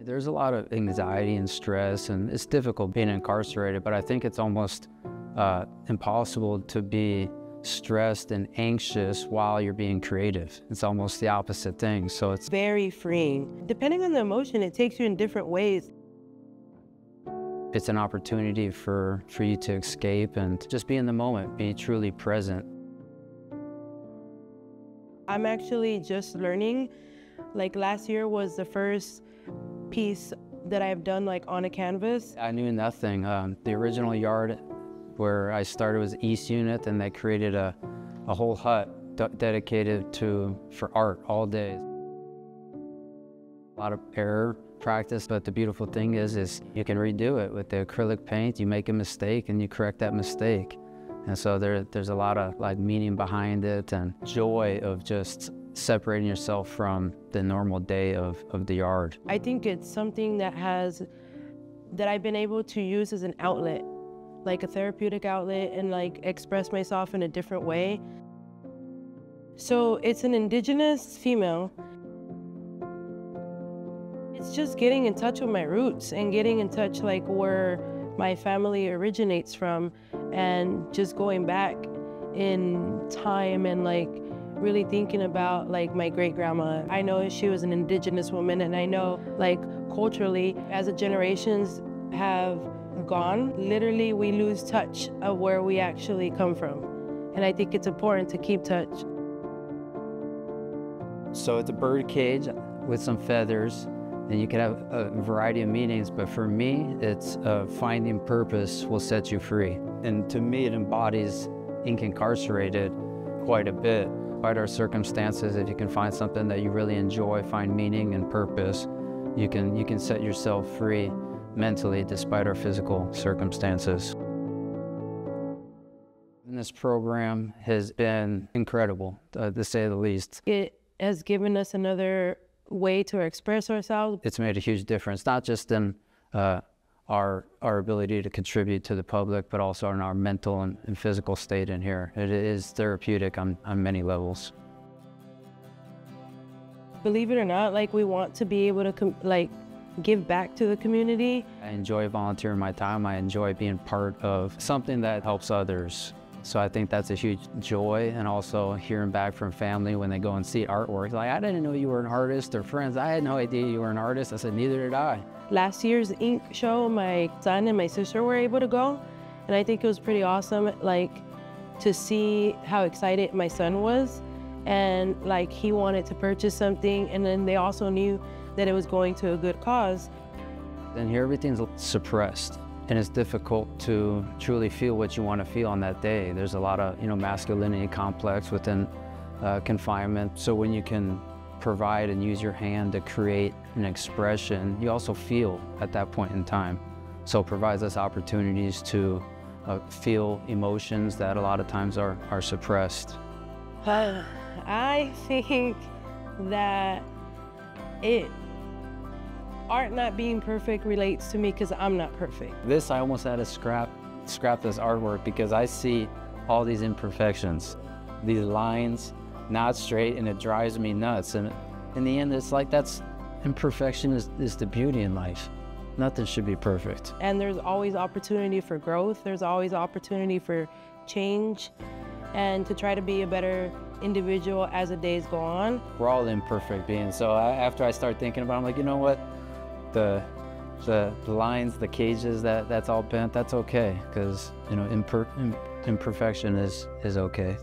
There's a lot of anxiety and stress, and it's difficult being incarcerated, but I think it's almost impossible to be stressed and anxious while you're being creative. It's almost the opposite thing. So it's very freeing. Depending on the emotion, it takes you in different ways. It's an opportunity for you to escape and just be in the moment, be truly present. I'm actually just learning. Like last year was the first piece that I've done like on a canvas. I knew nothing. The original yard where I started was East Unit, and they created a whole hut dedicated for art all day. A lot of error practice, but the beautiful thing is you can redo it with the acrylic paint. You make a mistake and you correct that mistake. And so there's a lot of like meaning behind it and joy of just separating yourself from the normal day of the yard. I think it's something that I've been able to use as an outlet, like a therapeutic outlet, and like express myself in a different way. So it's an indigenous female. It's just getting in touch with my roots and getting in touch like where my family originates from, and just going back in time and like really thinking about like my great-grandma. I know she was an indigenous woman, and I know like culturally, as the generations have gone, literally we lose touch of where we actually come from. And I think it's important to keep touch. So it's a bird cage with some feathers, and you can have a variety of meanings, but for me, it's finding purpose will set you free. And to me, it embodies Ink Incarcerated quite a bit. Despite our circumstances, if you can find something that you really enjoy, find meaning and purpose, you can set yourself free mentally despite our physical circumstances. And this program has been incredible, to say the least. It has given us another way to express ourselves. It's made a huge difference, not just in our ability to contribute to the public, but also in our mental and physical state in here. It is therapeutic on many levels. Believe it or not, like we want to be able to give back to the community. I enjoy volunteering my time. I enjoy being part of something that helps others. So I think that's a huge joy, and also hearing back from family when they go and see artwork. Like, I didn't know you were an artist, or friends, I had no idea you were an artist. I said, neither did I. Last year's ink show, my son and my sister were able to go, and I think it was pretty awesome, like, to see how excited my son was, and like he wanted to purchase something, and then they also knew that it was going to a good cause. And here everything's suppressed, and it's difficult to truly feel what you want to feel on that day. There's a lot of masculinity complex within confinement. So when you can provide and use your hand to create an expression, you also feel at that point in time. So it provides us opportunities to feel emotions that a lot of times are suppressed. I think that art not being perfect relates to me because I'm not perfect. This, I almost had to scrap this artwork because I see all these imperfections, these lines not straight, and it drives me nuts. And in the end, it's like imperfection is the beauty in life. Nothing should be perfect. And there's always opportunity for growth. There's always opportunity for change, and to try to be a better individual as the days go on. We're all imperfect beings. So after I start thinking about it, I'm like, you know what? The lines, the cages, that's all bent, that's okay. Because imperfection is okay.